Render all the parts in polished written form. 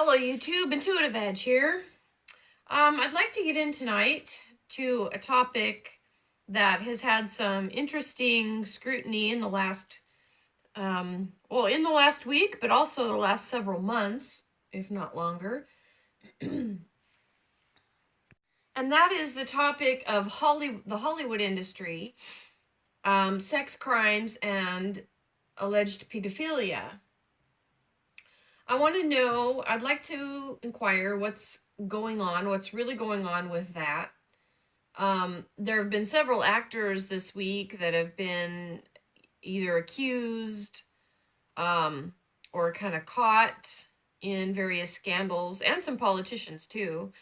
Hello YouTube, Intuitive Edge here. I'd like to get in tonight to a topic that has had some interesting scrutiny in the last, in the last week, but also the last several months, if not longer. And that is the topic of the Hollywood industry, sex crimes, and alleged pedophilia. I'd like to inquire what's really going on with that. There have been several actors this week that have been either accused or kind of caught in various scandals, and some politicians too.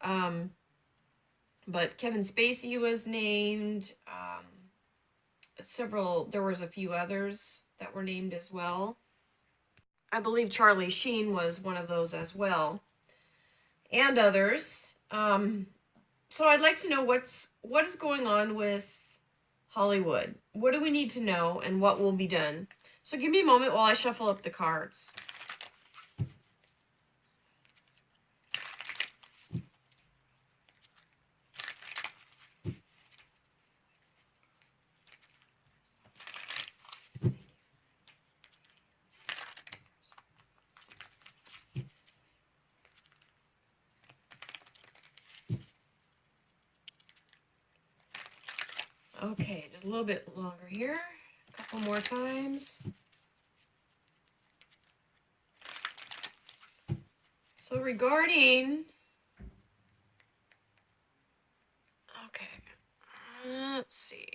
But Kevin Spacey was named. There was a few others that were named as well. I believe Charlie Sheen was one of those as well, and others. So I'd like to know what is going on with Hollywood. What do we need to know, and what will be done? So give me a moment while I shuffle up the cards. Okay, just a little bit longer here. A couple more times. So regarding... Okay, let's see.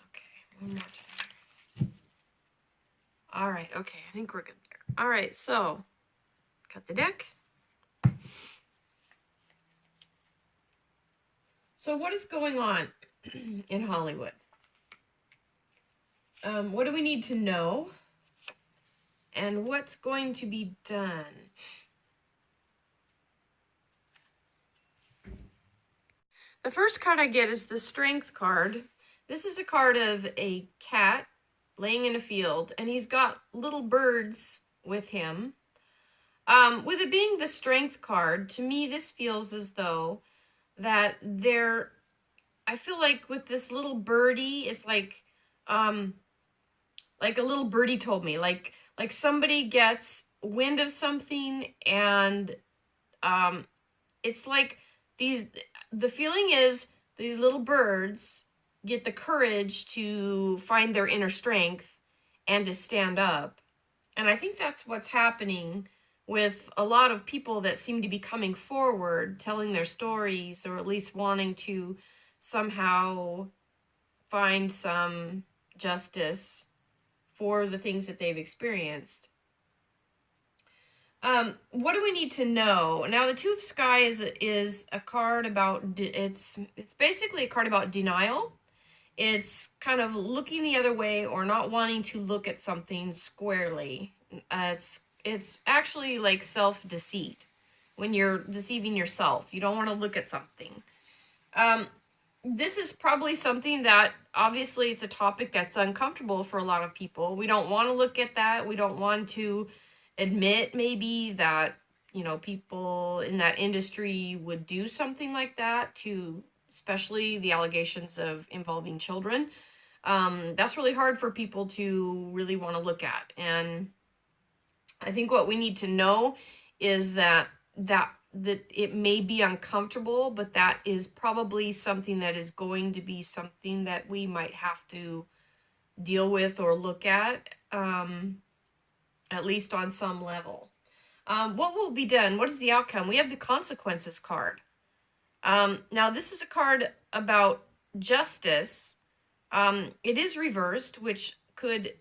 Okay, one more time. All right, okay, I think we're good there. All right, so cut the deck. So what is going on in Hollywood? What do we need to know? And what's going to be done? The first card I get is the Strength card. This is a card of a cat laying in a field, and he's got little birds with him. With it being the Strength card, to me this feels as though that I feel like with this little birdie, it's like a little birdie told me, like somebody gets wind of something, and it's like the feeling is these little birds get the courage to find their inner strength and to stand up. And I think that's what's happening with a lot of people that seem to be coming forward, telling their stories, or at least wanting to somehow find some justice for the things that they've experienced. What do we need to know? Now, the Two of Sky is a card about, it's basically a card about denial. It's kind of looking the other way, or not wanting to look at something squarely. It's actually like self-deceit. When you're deceiving yourself, you don't want to look at something. This is probably something that, obviously, it's a topic that's uncomfortable for a lot of people. We don't want to look at that. We don't want to admit maybe that, people in that industry would do something like that to, especially the allegations of involving children. That's really hard for people to really want to look at. And I think what we need to know is that it may be uncomfortable, but that is probably something that is going to be something that we might have to deal with or look at least on some level. What will be done? What is the outcome? We have the Consequences card. Now, this is a card about justice. It is reversed, which could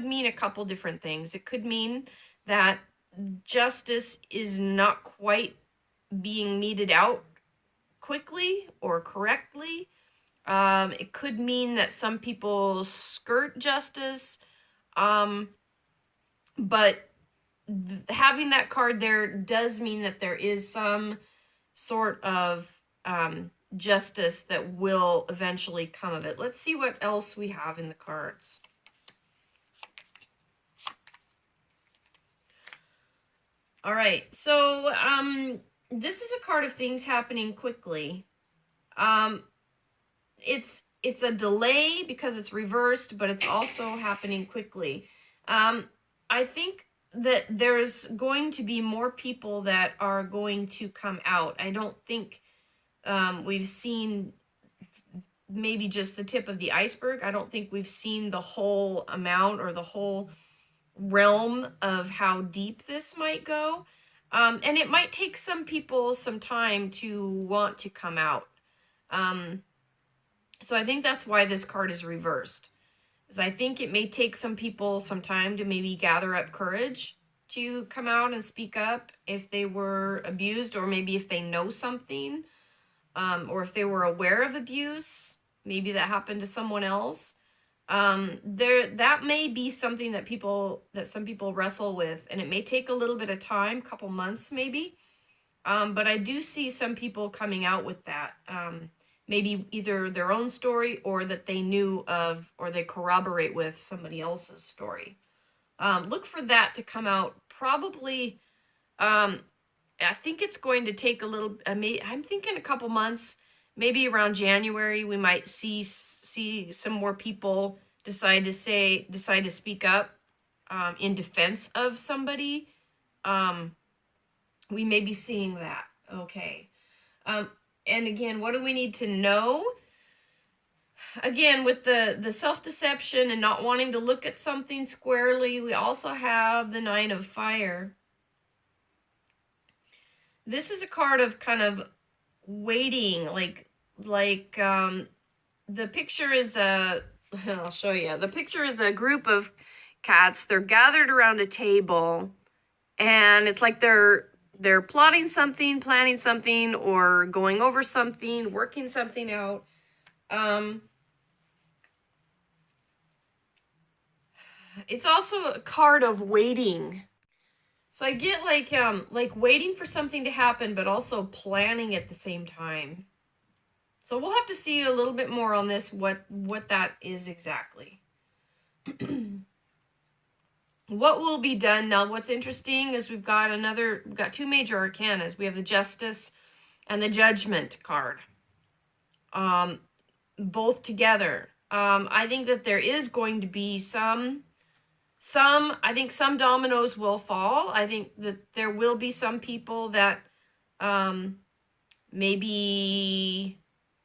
mean a couple different things. It could mean that justice is not quite being meted out quickly or correctly. It could mean that some people skirt justice. But having that card there does mean that there is some sort of justice that will eventually come of it. Let's see what else we have in the cards. All right, so this is a card of things happening quickly. It's a delay because it's reversed, but it's also happening quickly. I think that there's going to be more people that are going to come out. I don't think we've seen maybe just the tip of the iceberg. I don't think we've seen the whole amount or the whole realm of how deep this might go. And it might take some people some time to want to come out. So I think that's why this card is reversed. Is I think it may take some people some time to maybe gather up courage to come out and speak up if they were abused, or maybe if they know something, or if they were aware of abuse, maybe that happened to someone else. That may be something that some people wrestle with, and it may take a little bit of time, couple months maybe. But I do see some people coming out with that. Maybe either their own story or that they knew of, or they corroborate with somebody else's story. Look for that to come out probably. I think it's going to take a little, I'm thinking a couple months, maybe around January, we might see some more people decide to speak up in defense of somebody. We may be seeing that. Okay. And again, what do we need to know? Again, with the self-deception and not wanting to look at something squarely, we also have the Nine of Fire. This is a card of kind of waiting, like the picture is I'll show you. The picture is a group of cats. They're gathered around a table, and it's like they're plotting something, planning something, or going over something, working something out. It's also a card of waiting. So I get like waiting for something to happen, but also planning at the same time. So we'll have to see a little bit more on this, what that is exactly. What will be done now? What's interesting is we've got two major arcanas. We have the Justice and the Judgment card, both together. I think that there is going to be some dominoes will fall. I think that there will be some people that maybe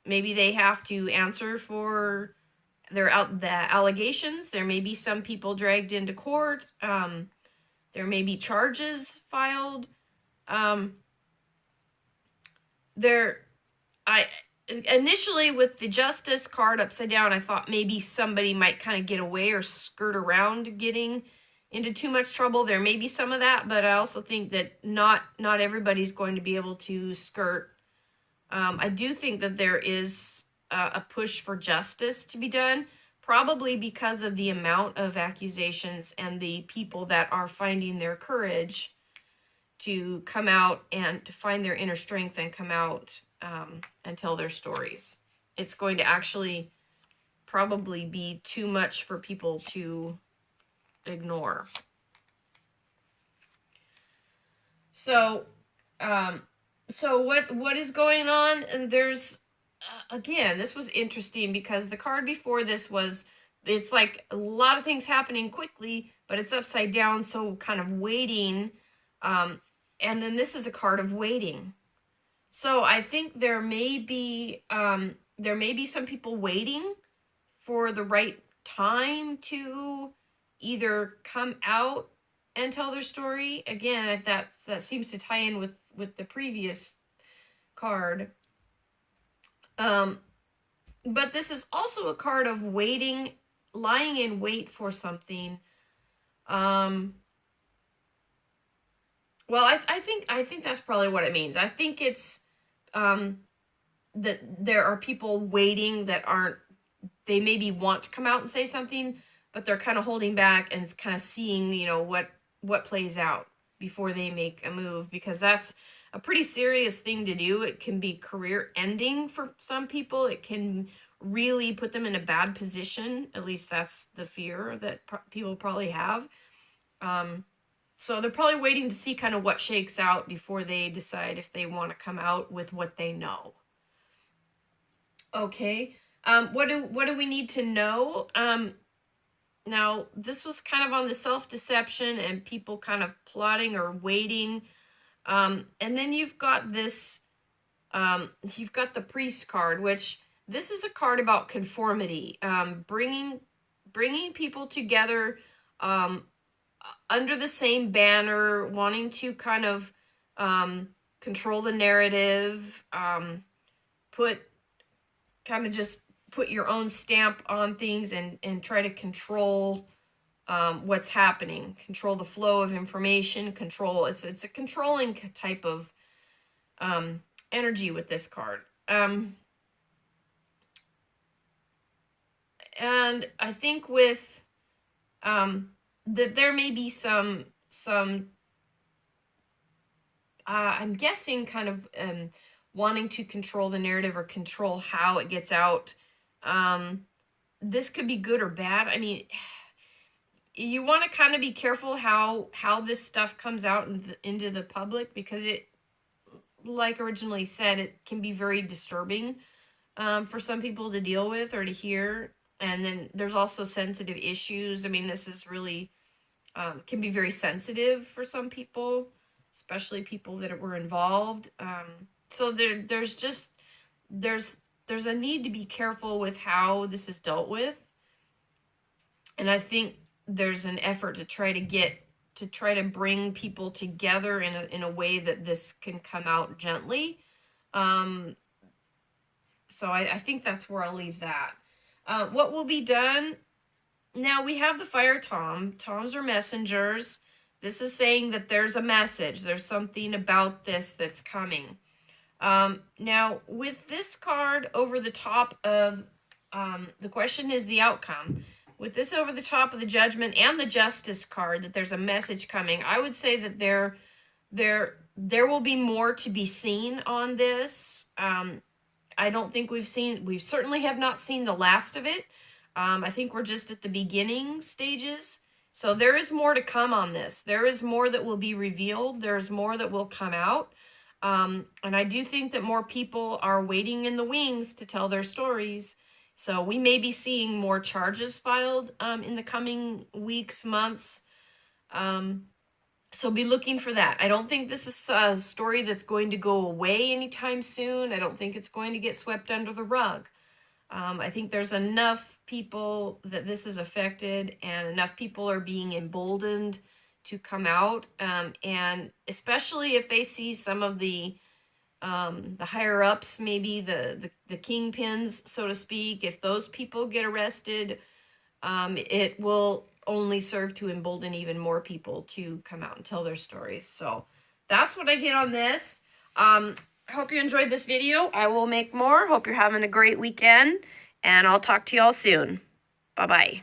they have to answer for the allegations. There may be some people dragged into court. There may be charges filed. Initially with the Justice card upside down, I thought maybe somebody might kind of get away or skirt around getting into too much trouble. There may be some of that, but I also think that not everybody's going to be able to skirt. I do think that there is a push for justice to be done, probably because of the amount of accusations and the people that are finding their courage to come out and to find their inner strength and come out and tell their stories. It's going to actually probably be too much for people to ignore. So what is going on? And there's again, this was interesting because the card before this it's like a lot of things happening quickly, but it's upside down, so kind of waiting. And then this is a card of waiting. So I think there may be some people waiting for the right time to either come out and tell their story. Again, if that seems to tie in with the previous card. But this is also a card of waiting, lying in wait for something. Well, I think that's probably what it means. I think it's that there are people waiting that they maybe want to come out and say something, but they're kind of holding back and kind of seeing, what plays out before they make a move, because that's a pretty serious thing to do. It can be career ending for some people. It can really put them in a bad position. At least that's the fear that people probably have. So they're probably waiting to see kind of what shakes out before they decide if they want to come out with what they know. Okay. What do we need to know? Now, this was kind of on the self-deception and people kind of plotting or waiting. And then you've got this, you've got the priest card, which this is a card about conformity, bringing people together under the same banner, wanting to kind of control the narrative, put your own stamp on things and try to control what's happening, control the flow of information, it's a controlling type of energy with this card. And I think with that there may be some I'm guessing kind of wanting to control the narrative or control how it gets out. This could be good or bad. I mean, you want to kind of be careful how this stuff comes out into the public, because it, like originally said, it can be very disturbing for some people to deal with or to hear. And then there's also sensitive issues. I mean, this is really can be very sensitive for some people, especially people that were involved. So there's a need to be careful with how this is dealt with. And I think there's an effort to try to bring people together in a way that this can come out gently. So I think that's where I'll leave that. What will be done? Now we have the fire tom. Toms are messengers. This is saying that there's a message. There's something about this that's coming. Now with this card over the top of, the question is the outcome. With this over the top of the judgment and the justice card, that there's a message coming. I would say that there will be more to be seen on this. I don't think we certainly have not seen the last of it. I think we're just at the beginning stages. So there is more to come on this. There is more that will be revealed. There's more that will come out. And I do think that more people are waiting in the wings to tell their stories. So we may be seeing more charges filed in the coming weeks, months. So be looking for that. I don't think this is a story that's going to go away anytime soon. I don't think it's going to get swept under the rug. I think there's enough people that this is affected, and enough people are being emboldened to come out. And especially if they see some of the higher ups, maybe the kingpins, so to speak, if those people get arrested, it will only serve to embolden even more people to come out and tell their stories. So that's what I get on this. I hope you enjoyed this video. I will make more. Hope you're having a great weekend, and I'll talk to y'all soon. Bye-bye.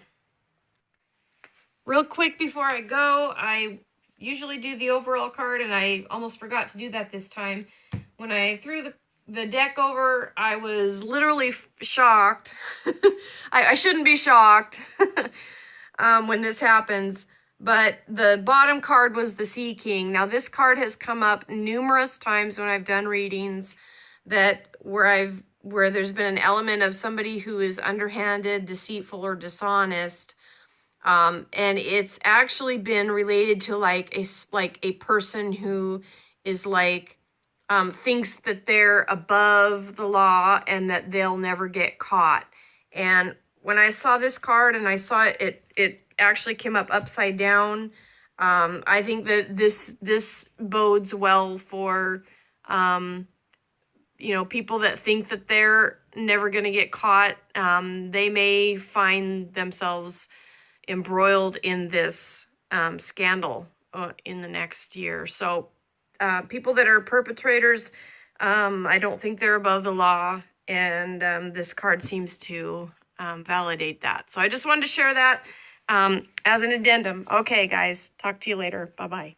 Real quick before I go, I usually do the overall card, and I almost forgot to do that this time. When I threw the deck over, I was literally shocked. I shouldn't be shocked when this happens. But the bottom card was the Sea King. Now this card has come up numerous times when I've done readings, that where there's been an element of somebody who is underhanded, deceitful, or dishonest. And it's actually been related to like a person who is like thinks that they're above the law and that they'll never get caught. And when I saw this card and I saw it actually came up upside down. I think that this bodes well for people that think that they're never going to get caught. They may find themselves embroiled in this scandal in the next year. So people that are perpetrators, I don't think they're above the law, and this card seems to validate that. So I just wanted to share that as an addendum. Okay, guys, talk to you later. Bye-bye.